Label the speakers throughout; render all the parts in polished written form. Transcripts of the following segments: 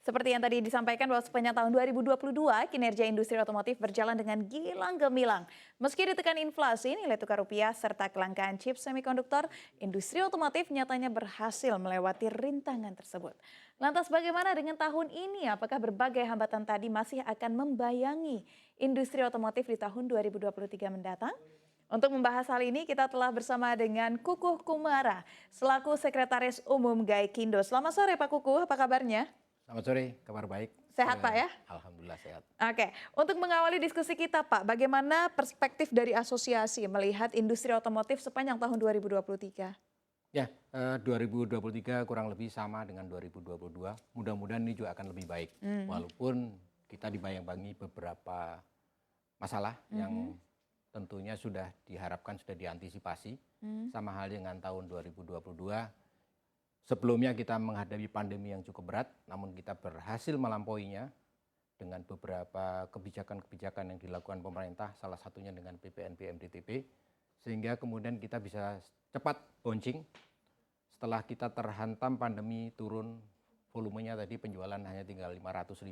Speaker 1: Seperti yang tadi disampaikan bahwa sepanjang tahun 2022, kinerja industri otomotif berjalan dengan gilang gemilang. Meski ditekan inflasi, nilai tukar rupiah, serta kelangkaan chip semikonduktor, industri otomotif nyatanya berhasil melewati rintangan tersebut. Lantas bagaimana dengan tahun ini? Apakah berbagai hambatan tadi masih akan membayangi industri otomotif di tahun 2023 mendatang? Untuk membahas hal ini, kita telah bersama dengan Kukuh Kumara, selaku Sekretaris Umum Gaikindo. Selamat sore Pak Kukuh, apa kabarnya?
Speaker 2: Selamat sore, kabar baik.
Speaker 1: Sehat Pak ya?
Speaker 2: Alhamdulillah sehat.
Speaker 1: Oke, untuk mengawali diskusi kita Pak, bagaimana perspektif dari asosiasi melihat industri otomotif sepanjang tahun 2023?
Speaker 2: Ya, 2023 kurang lebih sama dengan 2022. Mudah-mudahan ini juga akan lebih baik. Walaupun kita dibayang-bayangi beberapa masalah yang tentunya sudah diharapkan sudah diantisipasi. Sama hal dengan tahun 2022. Sebelumnya kita menghadapi pandemi yang cukup berat, namun kita berhasil melampauinya dengan beberapa kebijakan-kebijakan yang dilakukan pemerintah, salah satunya dengan PPNBM DTP, sehingga kemudian kita bisa cepat bouncing. Setelah kita terhantam pandemi, turun volumenya tadi penjualan hanya tinggal 500.000,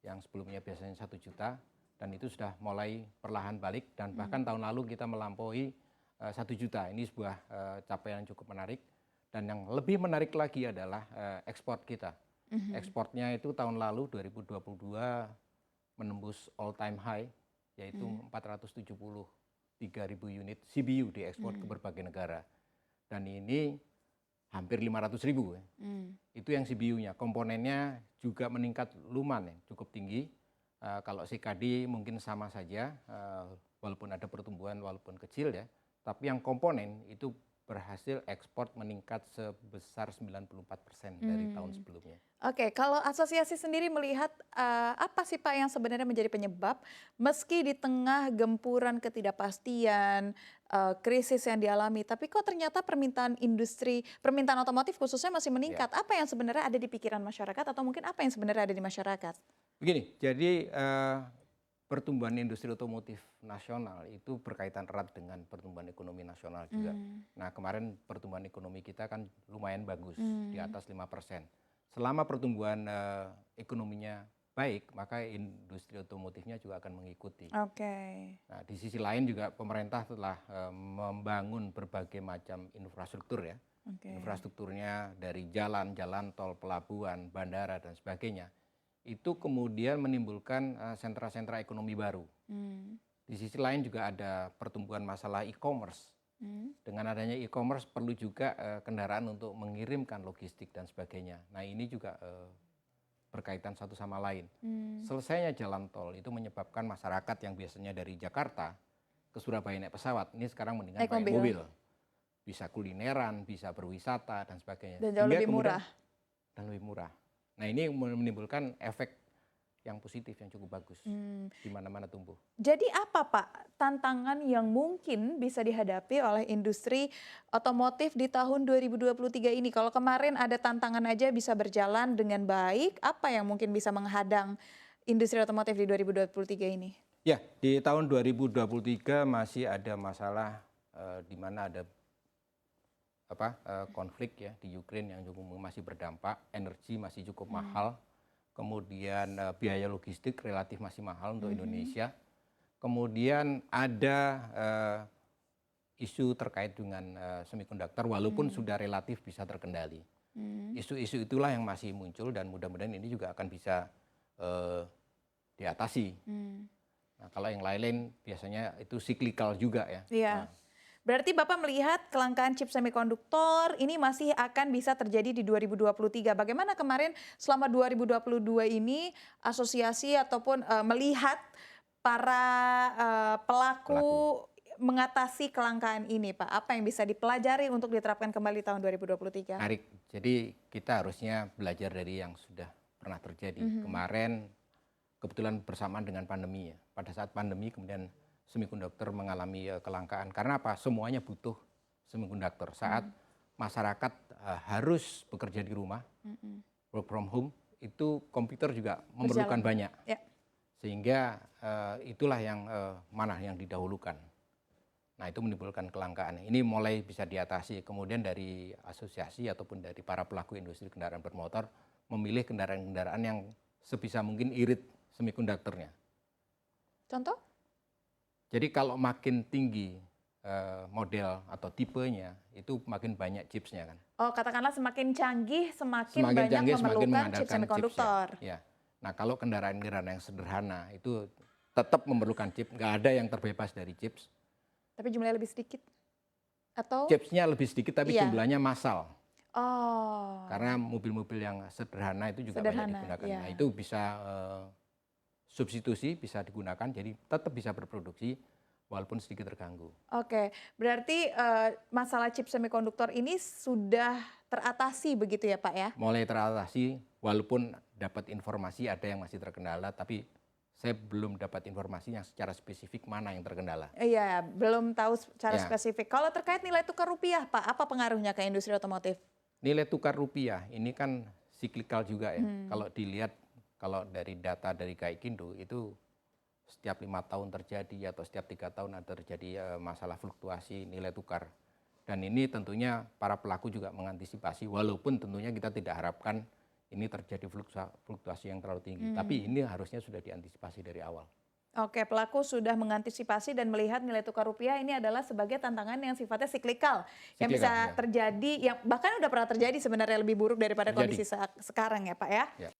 Speaker 2: yang sebelumnya biasanya 1 juta, dan itu sudah mulai perlahan balik, dan bahkan tahun lalu kita melampaui 1 juta. Ini sebuah capaian yang cukup menarik. Dan yang lebih menarik lagi adalah ekspor kita. Ekspornya itu tahun lalu 2022 menembus all time high, yaitu 473.000 unit CBU diekspor ke berbagai negara. Dan ini hampir 500.000 ya. Itu yang CBU-nya. Komponennya juga meningkat lumayan, cukup tinggi. Kalau CKD mungkin sama saja, walaupun ada pertumbuhan walaupun kecil ya. Tapi yang komponen itu berhasil ekspor meningkat sebesar 94% dari tahun sebelumnya.
Speaker 1: Oke, kalau asosiasi sendiri melihat apa sih Pak yang sebenarnya menjadi penyebab meski di tengah gempuran ketidakpastian, krisis yang dialami, tapi kok ternyata permintaan otomotif khususnya masih meningkat. Apa yang sebenarnya ada di pikiran masyarakat atau mungkin apa yang sebenarnya ada di masyarakat?
Speaker 2: Begini, jadi pertumbuhan industri otomotif nasional itu berkaitan erat dengan pertumbuhan ekonomi nasional juga. Nah, kemarin pertumbuhan ekonomi kita kan lumayan bagus, di atas 5%. Selama pertumbuhan ekonominya baik, maka industri otomotifnya juga akan mengikuti.
Speaker 1: Oke.
Speaker 2: Nah, di sisi lain juga pemerintah telah membangun berbagai macam infrastruktur ya. Infrastrukturnya dari jalan, jalan tol, pelabuhan, bandara, dan sebagainya. Itu kemudian menimbulkan sentra-sentra ekonomi baru. Di sisi lain juga ada pertumbuhan masalah e-commerce. Dengan adanya e-commerce perlu juga kendaraan untuk mengirimkan logistik dan sebagainya. Nah, ini juga berkaitan satu sama lain. Selesainya jalan tol itu menyebabkan masyarakat yang biasanya dari Jakarta ke Surabaya naik pesawat, ini sekarang mendingan naik mobil. Bisa kulineran, bisa berwisata dan sebagainya.
Speaker 1: Dan jauh lebih murah.
Speaker 2: Dan lebih murah. Nah, ini menimbulkan efek yang positif yang cukup bagus di mana-mana tumbuh.
Speaker 1: Jadi apa Pak tantangan yang mungkin bisa dihadapi oleh industri otomotif di tahun 2023 ini? Kalau kemarin ada tantangan aja bisa berjalan dengan baik, apa yang mungkin bisa menghadang industri otomotif di 2023 ini?
Speaker 2: Ya, di tahun 2023 masih ada masalah di mana ada konflik ya di Ukraina yang cukup masih berdampak, energi masih cukup mahal, kemudian biaya logistik relatif masih mahal untuk Indonesia, kemudian ada isu terkait dengan semikonduktor walaupun sudah relatif bisa terkendali. Isu-isu itulah yang masih muncul dan mudah-mudahan ini juga akan bisa diatasi. Nah, kalau yang lain-lain biasanya itu siklikal juga ya.
Speaker 1: Iya. Berarti Bapak melihat kelangkaan chip semikonduktor ini masih akan bisa terjadi di 2023. Bagaimana kemarin selama 2022 ini asosiasi ataupun melihat para pelaku mengatasi kelangkaan ini Pak? Apa yang bisa dipelajari untuk diterapkan kembali tahun 2023?
Speaker 2: Menarik. Jadi kita harusnya belajar dari yang sudah pernah terjadi. Kemarin kebetulan bersamaan dengan pandemi ya. Pada saat pandemi kemudian semikonduktor mengalami kelangkaan. Karena apa? Semuanya butuh semikonduktor. Saat masyarakat harus bekerja di rumah, work from home, itu komputer juga memerlukan banyak.
Speaker 1: Ya.
Speaker 2: Sehingga itulah yang mana yang didahulukan. Nah, itu menimbulkan kelangkaan. Ini mulai bisa diatasi. Kemudian dari asosiasi ataupun dari para pelaku industri kendaraan bermotor memilih kendaraan-kendaraan yang sebisa mungkin irit semikonduktornya.
Speaker 1: Contoh?
Speaker 2: Jadi kalau makin tinggi model atau tipenya, itu makin banyak chipsnya kan.
Speaker 1: Oh, katakanlah semakin canggih, semakin
Speaker 2: Semakin
Speaker 1: banyak
Speaker 2: canggih, semakin
Speaker 1: memerlukan chip
Speaker 2: mengandalkan
Speaker 1: semikonduktor.
Speaker 2: chipsnya. Ya. Nah kalau kendaraan-kendaraan yang sederhana itu tetap memerlukan chip, nggak ada yang terbebas dari chips.
Speaker 1: Tapi jumlahnya lebih sedikit? Atau?
Speaker 2: Chipsnya lebih sedikit tapi
Speaker 1: Iya.
Speaker 2: jumlahnya massal.
Speaker 1: Oh.
Speaker 2: Karena mobil-mobil yang sederhana itu juga
Speaker 1: Sederhana,
Speaker 2: banyak digunakan.
Speaker 1: iya.
Speaker 2: Nah itu bisa substitusi, bisa digunakan, jadi tetap bisa berproduksi walaupun sedikit terganggu.
Speaker 1: Oke, berarti masalah chip semikonduktor ini sudah teratasi begitu ya Pak ya?
Speaker 2: Mulai teratasi, walaupun dapat informasi ada yang masih terkendala, tapi saya belum dapat informasi yang secara spesifik mana yang terkendala.
Speaker 1: Iya, belum tahu secara
Speaker 2: Ya.
Speaker 1: spesifik. Kalau terkait nilai tukar rupiah Pak, apa pengaruhnya ke industri otomotif?
Speaker 2: Nilai tukar rupiah ini kan siklikal juga ya. Kalau dilihat, kalau dari data dari Gaikindo itu setiap 5 tahun terjadi atau setiap 3 tahun ada terjadi masalah fluktuasi nilai tukar. Dan ini tentunya para pelaku juga mengantisipasi, walaupun tentunya kita tidak harapkan ini terjadi fluktuasi yang terlalu tinggi. Tapi ini harusnya sudah diantisipasi dari awal.
Speaker 1: Oke, pelaku sudah mengantisipasi dan melihat nilai tukar rupiah ini adalah sebagai tantangan yang sifatnya siklikal. Yang bisa
Speaker 2: Siklikal, ya.
Speaker 1: terjadi, yang bahkan udah pernah terjadi sebenarnya lebih buruk daripada
Speaker 2: Terjadi.
Speaker 1: kondisi sekarang ya Pak ya?
Speaker 2: Ya.